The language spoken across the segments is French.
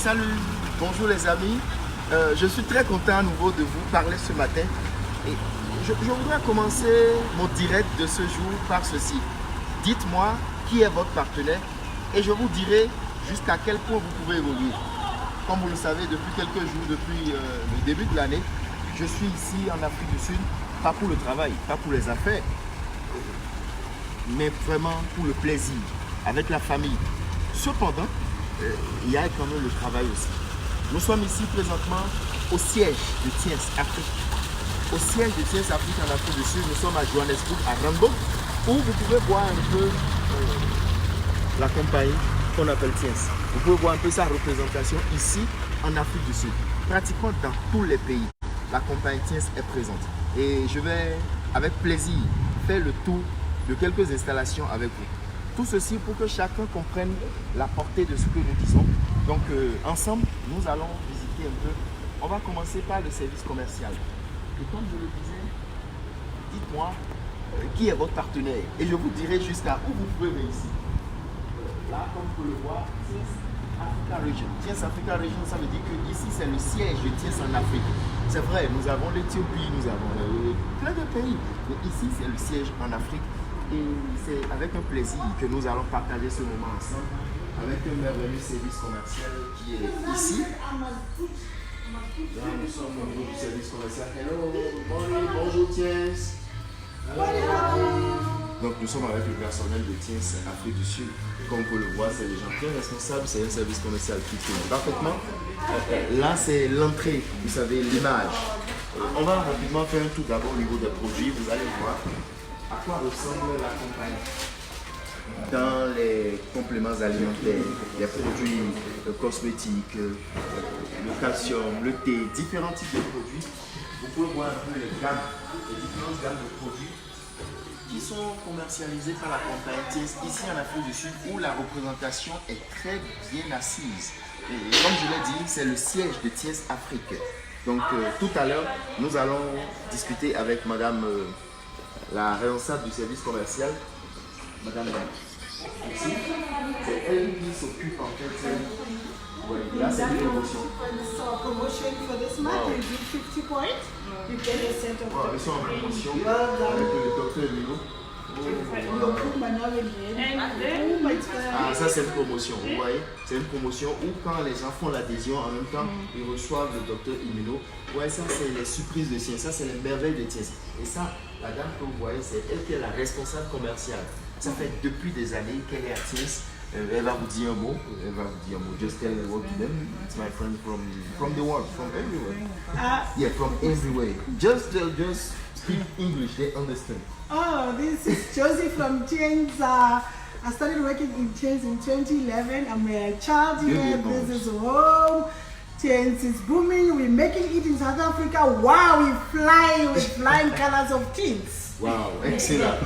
Salut, bonjour les amis. Je suis très content à nouveau de vous parler ce matin. Et je voudrais commencer mon direct de ce jour par ceci. Dites-moi qui est votre partenaire et je vous dirai jusqu'à quel point vous pouvez évoluer. Comme vous le savez, depuis quelques jours, depuis le début de l'année, je suis ici en Afrique du Sud, pas pour le travail, pas pour les affaires, mais vraiment pour le plaisir, avec la famille. Cependant, il y a quand même le travail aussi. Nous sommes ici présentement au siège de Tiens Afrique. Au siège de Tiens Afrique en Afrique du Sud, nous sommes à Johannesburg, à Randburg, où vous pouvez voir un peu la compagnie qu'on appelle Tiens. Vous pouvez voir un peu sa représentation ici en Afrique du Sud. Pratiquement dans tous les pays, la compagnie Tiens est présente. Et je vais avec plaisir faire le tour de quelques installations avec vous. Tout ceci pour que chacun comprenne la portée de ce que nous disons. Donc ensemble, nous allons visiter un peu. On va commencer par le service commercial. Et comme je le disais, dites-moi qui est votre partenaire. Et je vous dirai jusqu'à où vous pouvez réussir. Là, comme vous pouvez le voir, Tiens Africa Region. Tiens Africa Region, ça veut dire que ici c'est le siège de Tiens en Afrique. C'est vrai, nous avons l'Éthiopie, nous avons plein de pays. Mais ici c'est le siège en Afrique. Et c'est avec un plaisir que nous allons partager ce moment ensemble avec un merveilleux service commercial qui est ici. Là, nous sommes au niveau du service commercial. Hello, bonjour Tiens. Donc nous sommes avec le personnel de Tiens Afrique du Sud. Comme vous le voyez, c'est des gens bien responsables. C'est un service commercial qui tourne parfaitement. Là, c'est l'entrée, vous savez, l'image. On va rapidement faire un tour d'abord au niveau des produits. Vous allez voir à quoi ressemble la compagnie dans les compléments alimentaires, les produits cosmétiques, le calcium, le thé, différents types de produits. Vous pouvez voir un peu les différentes gammes de produits qui sont commercialisés par la compagnie Tiens ici en Afrique du Sud où la représentation est très bien assise. Et comme je l'ai dit, c'est le siège de Tiens Afrique. Donc tout à l'heure, nous allons discuter avec madame la responsable du service commercial, madame ici. C'est elle qui s'occupe en fait. Là, c'est une promotion. Promotion for this month, you give 50 points, you get a set of. Ils sont en promotion avec le docteur Emilio. Ah, ça c'est une promotion, vous voyez, c'est une promotion où quand les gens font l'adhésion en même temps, ils reçoivent le docteur Immuno. Ouais, ça c'est les surprises de Tiens, ça c'est les merveilles de Tiens. Et ça, la dame que vous voyez, c'est elle qui est la responsable commerciale. Ça fait depuis des années qu'elle est à Tiens. Elle va vous dire un mot, Just tell her what to them. It's my friend from the world, from everywhere. Yeah, from everywhere. Just speak English, they understand. Oh, this is Josie from Tiens. I started working in Tiens in 2011. I'm a child here. This is home. Tiens is booming. We're making it in South Africa. Wow, we fly with flying colors of Tiens. Wow, excellent.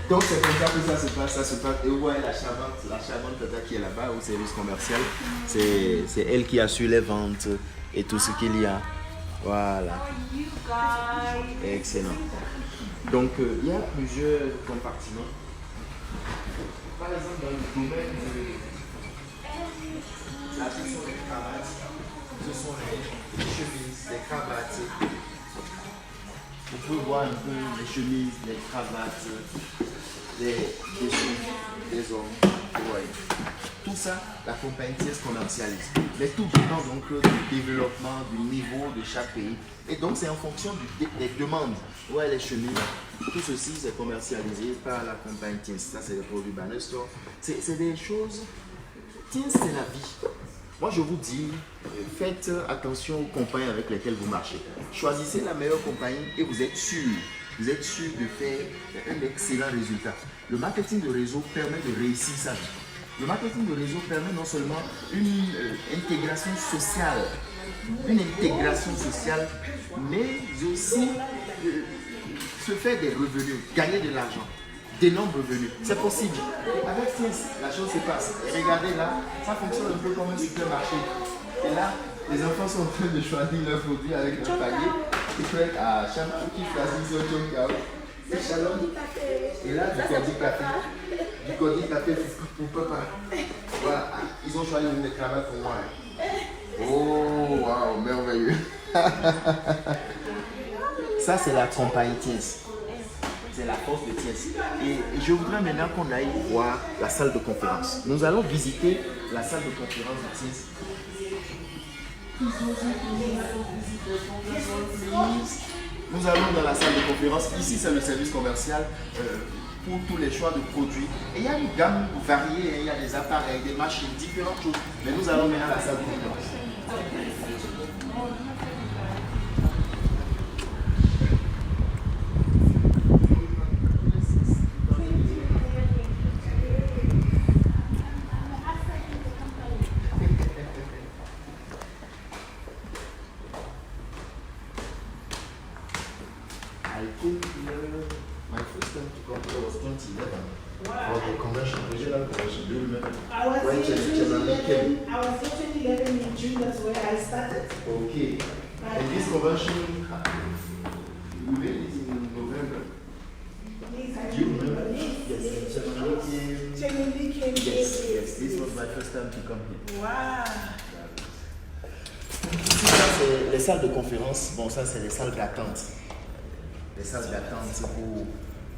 Donc c'est comme ça que ça se passe. Et vous voyez la charmante tata qui est là-bas au service commercial. C'est elle qui assure les ventes et tout ce qu'il y a. Voilà. Excellent. Donc il y a plusieurs compartiments. Par exemple, dans le domaine de la section des cravates, ce sont les chemises, les cravates. Vous pouvez voir un peu les chemises, les cravates, les des hommes. Ouais. Tout ça, la compagnie Tiens commercialise. Mais tout dépend donc du développement, du niveau de chaque pays. Et donc c'est en fonction des demandes. Ouais, les chemises, tout ceci c'est commercialisé par la compagnie Tiens. Ça c'est le produit Banner Store. C'est des choses. Tiens, c'est la vie. Moi, je vous dis, faites attention aux compagnies avec lesquelles vous marchez. Choisissez la meilleure compagnie et vous êtes sûr de faire un excellent résultat. Le marketing de réseau permet de réussir sa vie. Le marketing de réseau permet non seulement une intégration sociale, mais aussi se faire des revenus, gagner de l'argent. D'énormes revenus. C'est possible. Avec Tiens, la chose se passe. Et regardez là, ça fonctionne un peu comme un supermarché. Et là, les enfants sont en train de choisir leurs produits avec leur panier. Ils prennent à Chama qui choisit son Tchonkao. Et Shalom. Et là, du Codi Café. Du Codi Café pour papa. Voilà. Ils ont choisi une cravates pour moi. Oh, waouh, merveilleux. Ça, c'est la compagnie Tiens. C'est la force de Tiens. Et je voudrais maintenant qu'on aille voir la salle de conférence. Nous allons visiter la salle de conférence de Tiens. Nous allons dans la salle de conférence. Ici, c'est le service commercial pour tous les choix de produits. Et il y a une gamme variée. Il y a des appareils, des machines, différentes choses. Mais nous allons maintenant à la salle de conférence. I think my first time to come here was 2011 for the convention, regional convention. Do you remember? I was When here Chairman came. 2011. I was here 2011 in June. That's where I started. Okay. And this convention, we made it in November. Do you remember? Yes. Chairman came. Chairman came. Yes. This was my first time to come here. Wow. Ici, ça, c'est les salles de conférence. Bon, ça, c'est les salles d'attente. Les salles d'attente, c'est pour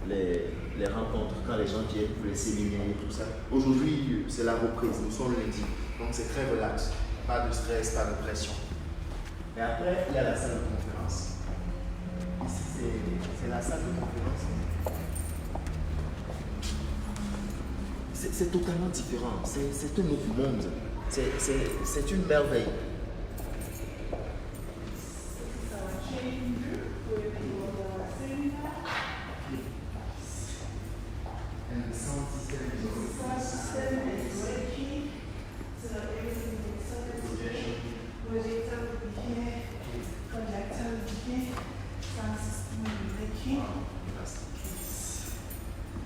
les rencontres, quand les gens viennent pour les séminaires et tout ça. Aujourd'hui, c'est la reprise, nous sommes lundi. Donc, c'est très relax. Pas de stress, pas de pression. Et après, il y a la salle de conférence. Ici, c'est la salle de conférence. C'est totalement différent. C'est un autre monde. C'est une merveille.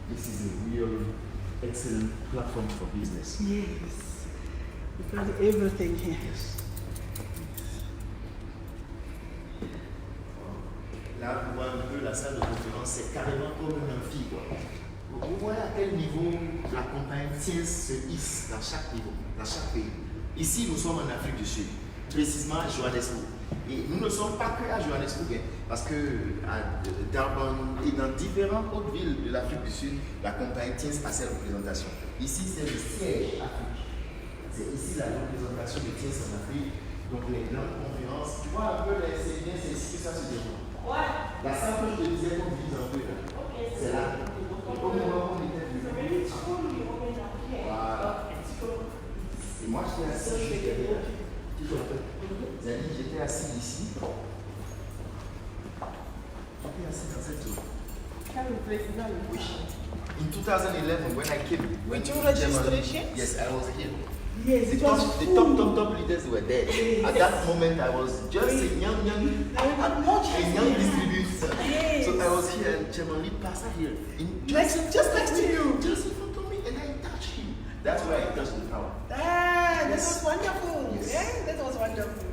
This is a real excellent platform for business. Yes. Because everything here. Yes. Là, vous voyez un peu la salle de conférence, c'est carrément comme un amphi, quoi. Vous voyez à quel niveau la compagnie Tiens se hisse dans chaque niveau, dans chaque pays. Ici, nous sommes en Afrique du Sud, précisément à Johannesburg. Et nous ne sommes pas que à Johannesburg, parce que à Durban et dans différentes autres villes de l'Afrique du Sud, la compagnie Tiens a ses représentations. Ici, c'est le siège Afrique. C'est ici la représentation de Tiens en Afrique. Donc les grandes conférences, tu vois un peu les séminaires, c'est ici que ça se déroule. Ouais. La salle que je te disais qu'on vise un peu là, c'est là. Au moment où on était venu. Voilà. Et moi j'étais assis juste derrière. J'étais assis ici. J'étais assis dans cette zone. In 2011, when I came, when Did you Germany- registration? Yes, I was here. Yes, The it was top leaders were there. At that moment, I was just a young distributor. Yes. So I was here, and Chairman Lee passed here, just next to you. just in front of me, and I touched him. That's where I touched the power. Ah, that Yes. was wonderful. Yes. Yeah, that was wonderful.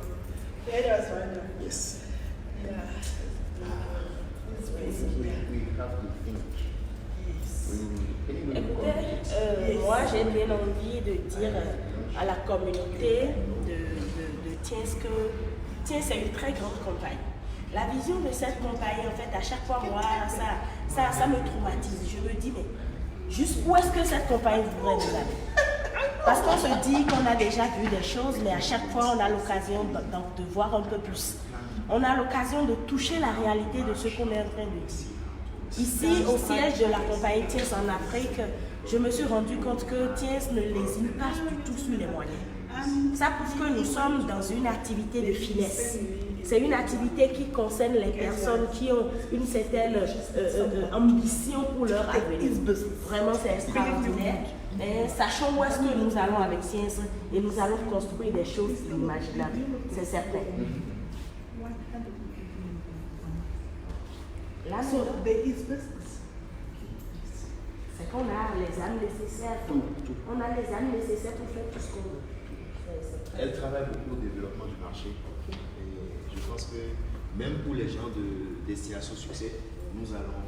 That was wonderful. Yes. Yeah. It's We amazing. have to think. Yes. Anyway, Écoutez, moi j'ai bien envie de dire à la communauté de Tiens que Tiens c'est une très grande compagnie. La vision de cette compagnie, en fait, à chaque fois, moi, ça me traumatise. Je me dis, mais jusqu'où est-ce que cette compagnie voudrait nous amener? Parce qu'on se dit qu'on a déjà vu des choses, mais à chaque fois, on a l'occasion de voir un peu plus. On a l'occasion de toucher la réalité de ce qu'on est en train de dire. Ici, au siège de la compagnie Tiens en Afrique, je me suis rendu compte que Tiens ne lésine pas du tout sur les moyens. Ça prouve que nous sommes dans une activité de finesse. C'est une activité qui concerne les personnes qui ont une certaine ambition pour leur avenir. Vraiment, c'est extraordinaire. Et sachons où est-ce que nous allons avec Tiens et nous allons construire des choses inimaginables. C'est certain. Là, So there is business. c'est qu'on a les âmes nécessaires. On a les âmes nécessaires pour faire tout ce qu'on veut. Elle travaille beaucoup au développement du marché. Et je pense que même pour les gens de Destination Succès, nous allons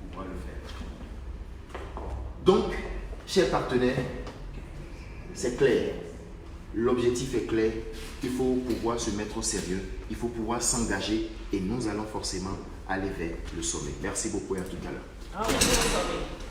pouvoir le faire. Donc, chers partenaires, c'est clair. l'objectif est clair. Il faut pouvoir se mettre au sérieux. Il faut pouvoir s'engager et nous allons forcément aller vers le sommet. Merci beaucoup et à tout à l'heure. Au sommet.